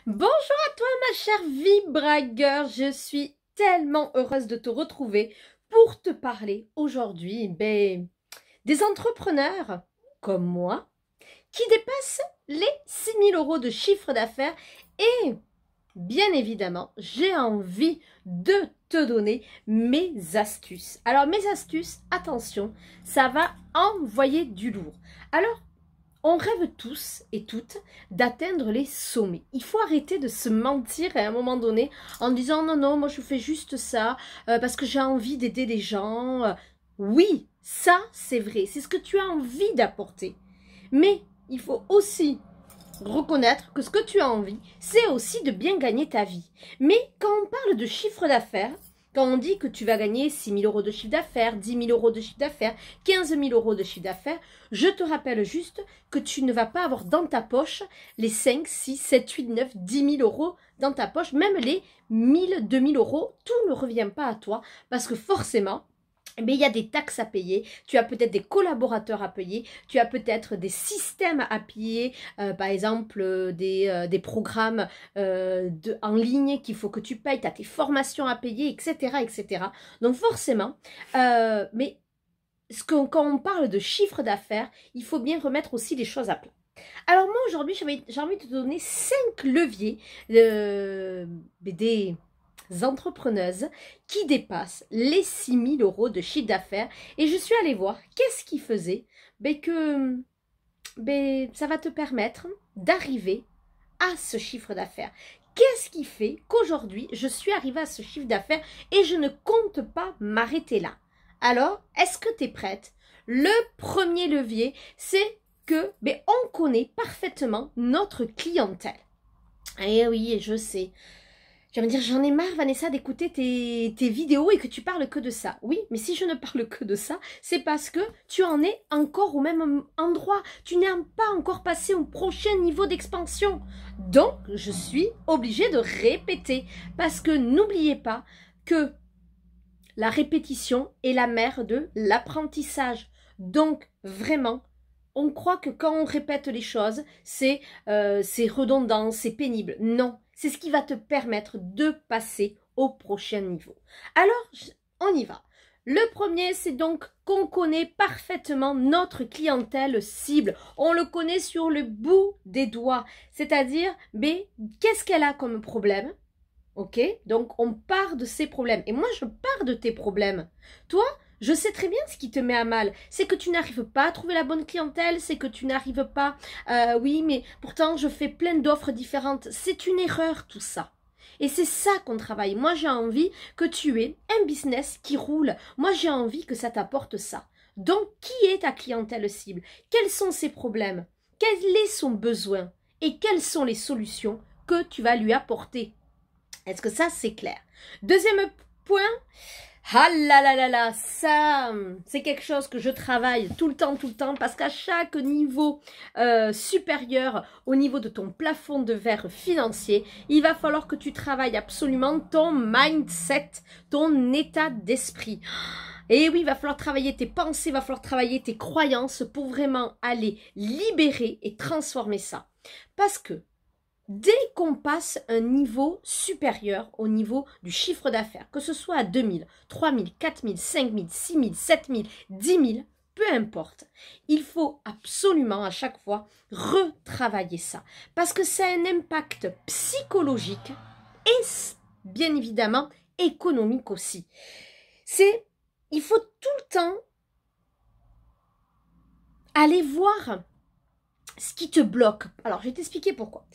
Bonjour à toi ma chère Vibragueur, je suis tellement heureuse de te retrouver pour te parler aujourd'hui des entrepreneurs comme moi qui dépassent les 6 000 € de chiffre d'affaires et bien évidemment j'ai envie de te donner mes astuces. Alors mes astuces, attention, ça va envoyer du lourd. Alors on rêve tous et toutes d'atteindre les sommets. Il faut arrêter de se mentir à un moment donné en disant non, non, moi je fais juste ça parce que j'ai envie d'aider les gens. Oui, ça c'est vrai, c'est ce que tu as envie d'apporter. Mais il faut aussi reconnaître que ce que tu as envie, c'est aussi de bien gagner ta vie. Mais quand on parle de chiffre d'affaires, quand on dit que tu vas gagner 6 000 € de chiffre d'affaires, 10 000 € de chiffre d'affaires, 15 000 € de chiffre d'affaires, je te rappelle juste que tu ne vas pas avoir dans ta poche les 5, 6, 7, 8, 9, 10 000 € dans ta poche, même les 1000, 2000 €, tout ne revient pas à toi parce que forcément, mais il y a des taxes à payer, tu as peut-être des collaborateurs à payer, tu as peut-être des systèmes à payer, par exemple des programmes en ligne qu'il faut que tu payes, tu as tes formations à payer, etc. etc. Donc forcément, mais quand on parle de chiffre d'affaires, il faut bien remettre aussi les choses à plat. Alors moi aujourd'hui, j'ai envie de te donner 5 leviers des entrepreneuses qui dépassent les 6 000 € de chiffre d'affaires. Et je suis allée voir qu'est-ce qui faisait ça va te permettre d'arriver à ce chiffre d'affaires. Qu'est-ce qui fait qu'aujourd'hui, je suis arrivée à ce chiffre d'affaires et je ne compte pas m'arrêter là? Alors, est-ce que tu es prête? Le premier levier, c'est que on connaît parfaitement notre clientèle. Et oui, je sais. Tu vas me dire, j'en ai marre, Vanessa, d'écouter tes vidéos et que tu parles que de ça. Oui, mais si je ne parle que de ça, c'est parce que tu en es encore au même endroit. Tu n'es pas encore passé au prochain niveau d'expansion. Donc, je suis obligée de répéter. Parce que n'oubliez pas que la répétition est la mère de l'apprentissage. Donc, vraiment, on croit que quand on répète les choses, c'est redondant, c'est pénible. Non, c'est ce qui va te permettre de passer au prochain niveau. Alors, on y va. Le premier, c'est donc qu'on connaît parfaitement notre clientèle cible. On le connaît sur le bout des doigts. C'est-à-dire, qu'est-ce qu'elle a comme problème? Ok, donc on part de ses problèmes. Et moi, je pars de tes problèmes. Toi, je sais très bien ce qui te met à mal. C'est que tu n'arrives pas à trouver la bonne clientèle. C'est que tu n'arrives pas... oui, mais pourtant, je fais plein d'offres différentes. C'est une erreur, tout ça. Et c'est ça qu'on travaille. Moi, j'ai envie que tu aies un business qui roule. Moi, j'ai envie que ça t'apporte ça. Donc, qui est ta clientèle cible? Quels sont ses problèmes? Quel est son besoin? Et quelles sont les solutions que tu vas lui apporter? Est-ce que ça, c'est clair? Deuxième point, ah là là là là, ça, c'est quelque chose que je travaille tout le temps, parce qu'à chaque niveau supérieur, au niveau de ton plafond de verre financier, il va falloir que tu travailles absolument ton mindset, ton état d'esprit. Et oui, il va falloir travailler tes pensées, il va falloir travailler tes croyances pour vraiment aller libérer et transformer ça. Parce que dès qu'on passe un niveau supérieur au niveau du chiffre d'affaires, que ce soit à 2 000, 3 000, 4 000, 5 000, 6 000, 7 000, 10 000, peu importe, il faut absolument à chaque fois retravailler ça. Parce que ça a un impact psychologique et bien évidemment économique aussi. Il faut tout le temps aller voir ce qui te bloque. Alors, je vais t'expliquer pourquoi.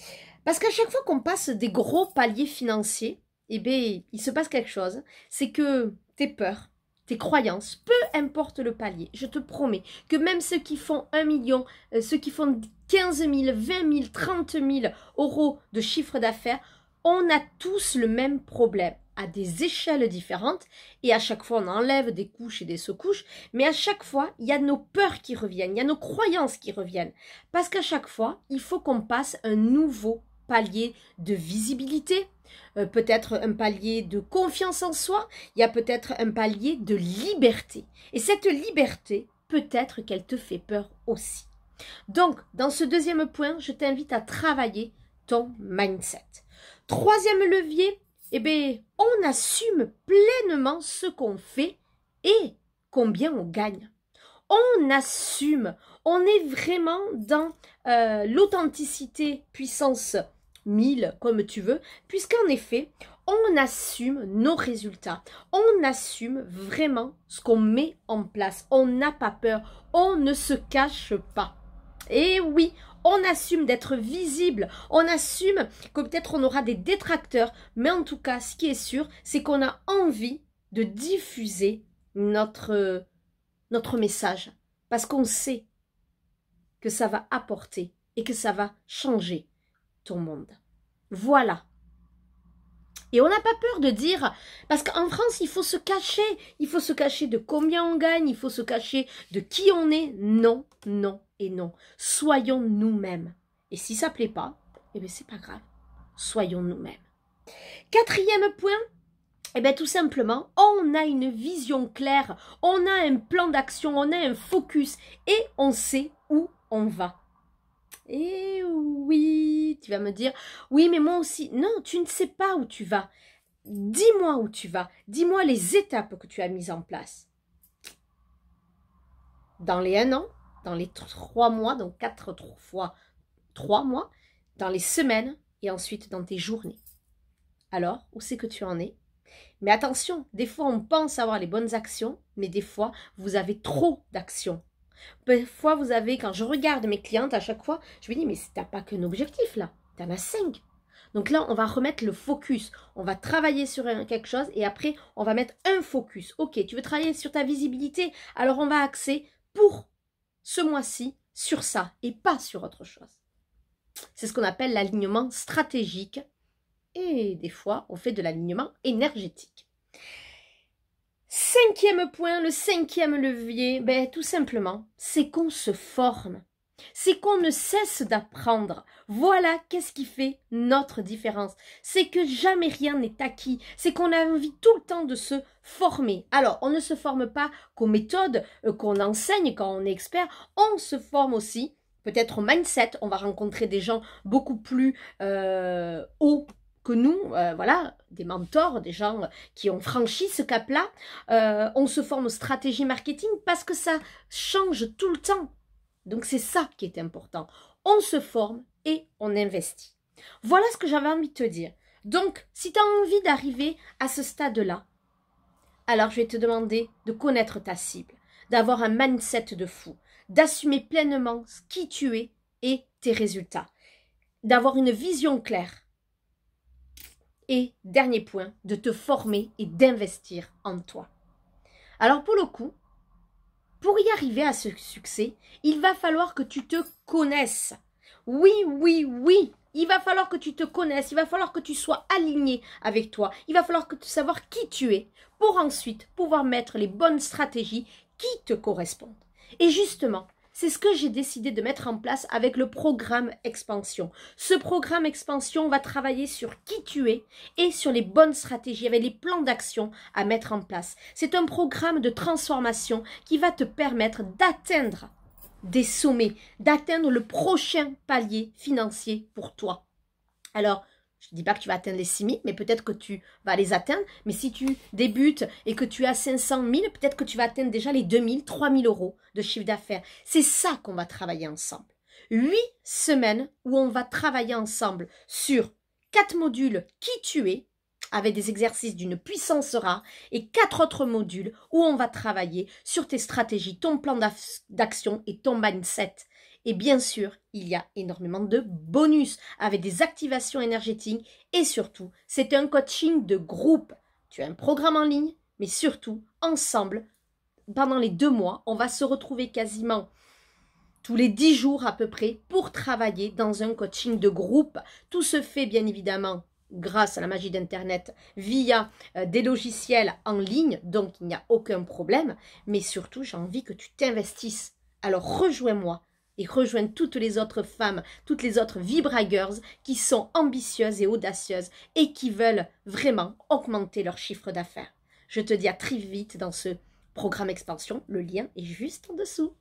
Parce qu'à chaque fois qu'on passe des gros paliers financiers, il se passe quelque chose. C'est que tes peurs, tes croyances, peu importe le palier, je te promets que même ceux qui font 1 million, ceux qui font 15 000, 20 000, 30 000 € de chiffre d'affaires, on a tous le même problème à des échelles différentes et à chaque fois on enlève des couches et des sous-couches, mais à chaque fois il y a nos peurs qui reviennent, il y a nos croyances qui reviennent parce qu'à chaque fois il faut qu'on passe un nouveau palier de visibilité, peut-être un palier de confiance en soi, il y a peut-être un palier de liberté et cette liberté peut-être qu'elle te fait peur aussi. Donc dans ce deuxième point je t'invite à travailler ton mindset. Troisième levier, eh bien, on assume pleinement ce qu'on fait et combien on gagne. On assume, on est vraiment dans l'authenticité puissance 1000, comme tu veux, puisqu'en effet, on assume nos résultats, on assume vraiment ce qu'on met en place, on n'a pas peur, on ne se cache pas. Et oui, on assume d'être visible, on assume que peut-être on aura des détracteurs, mais en tout cas, ce qui est sûr, c'est qu'on a envie de diffuser notre message, parce qu'on sait que ça va apporter et que ça va changer ton monde. Voilà. Et on n'a pas peur de dire, parce qu'en France, il faut se cacher de combien on gagne, il faut se cacher de qui on est. Non, non et non. Soyons nous-mêmes. Et si ça ne plaît pas, eh bien c'est pas grave. Soyons nous-mêmes. Quatrième point, eh bien tout simplement, on a une vision claire, on a un plan d'action, on a un focus et on sait où on va. Et oui, tu vas me dire, oui mais moi aussi, non, tu ne sais pas où tu vas. Dis-moi où tu vas, dis-moi les étapes que tu as mises en place. Dans les 1 an, dans les 3 mois, donc 4 fois 3 mois, dans les semaines et ensuite dans tes journées. Alors, où c'est que tu en es? Mais attention, des fois on pense avoir les bonnes actions, mais des fois vous avez trop d'actions. Des fois vous avez, quand je regarde mes clientes à chaque fois, je me dis mais t'as pas qu'un objectif là, t'en as 5. Donc là on va remettre le focus, on va travailler sur quelque chose et après on va mettre un focus. Ok, tu veux travailler sur ta visibilité, alors on va axer pour ce mois-ci sur ça et pas sur autre chose. C'est ce qu'on appelle l'alignement stratégique. Et des fois, on fait de l'alignement énergétique. 5e point, le 5e levier, ben, tout simplement, c'est qu'on se forme. C'est qu'on ne cesse d'apprendre. Voilà qu'est-ce qui fait notre différence. C'est que jamais rien n'est acquis. C'est qu'on a envie tout le temps de se former. Alors, on ne se forme pas qu'aux méthodes qu'on enseigne quand on est expert. On se forme aussi, peut-être au mindset. On va rencontrer des gens beaucoup plus hauts que nous, voilà, des mentors, des gens qui ont franchi ce cap-là. On se forme aux stratégies marketing parce que ça change tout le temps. Donc c'est ça qui est important. On se forme et on investit. Voilà ce que j'avais envie de te dire. Donc, si tu as envie d'arriver à ce stade-là, alors je vais te demander de connaître ta cible, d'avoir un mindset de fou, d'assumer pleinement qui tu es et tes résultats, d'avoir une vision claire. Et dernier point, de te former et d'investir en toi. Alors pour le coup, pour y arriver à ce succès, il va falloir que tu te connaisses. Oui, oui, oui, il va falloir que tu te connaisses, il va falloir que tu sois aligné avec toi, il va falloir que tu saches qui tu es pour ensuite pouvoir mettre les bonnes stratégies qui te correspondent. Et justement, c'est ce que j'ai décidé de mettre en place avec le programme Expansion. Ce programme Expansion va travailler sur qui tu es et sur les bonnes stratégies, avec les plans d'action à mettre en place. C'est un programme de transformation qui va te permettre d'atteindre des sommets, d'atteindre le prochain palier financier pour toi. Alors, je ne dis pas que tu vas atteindre les 6 000, mais peut-être que tu vas les atteindre. Mais si tu débutes et que tu as 500 000, peut-être que tu vas atteindre déjà les 2 000, 3 000 euros de chiffre d'affaires. C'est ça qu'on va travailler ensemble. 8 semaines où on va travailler ensemble sur 4 modules qui tu es, avec des exercices d'une puissance rare, et 4 autres modules où on va travailler sur tes stratégies, ton plan d'action et ton mindset. Et bien sûr, il y a énormément de bonus avec des activations énergétiques et surtout, c'est un coaching de groupe. Tu as un programme en ligne, mais surtout, ensemble, pendant les 2 mois, on va se retrouver quasiment tous les 10 jours à peu près pour travailler dans un coaching de groupe. Tout se fait bien évidemment grâce à la magie d'Internet via des logiciels en ligne, donc il n'y a aucun problème. Mais surtout, j'ai envie que tu t'investisses. Alors rejoins-moi. Et rejoindre toutes les autres femmes, toutes les autres vibragueurs qui sont ambitieuses et audacieuses et qui veulent vraiment augmenter leur chiffre d'affaires. Je te dis à très vite dans ce programme Expansion. Le lien est juste en dessous.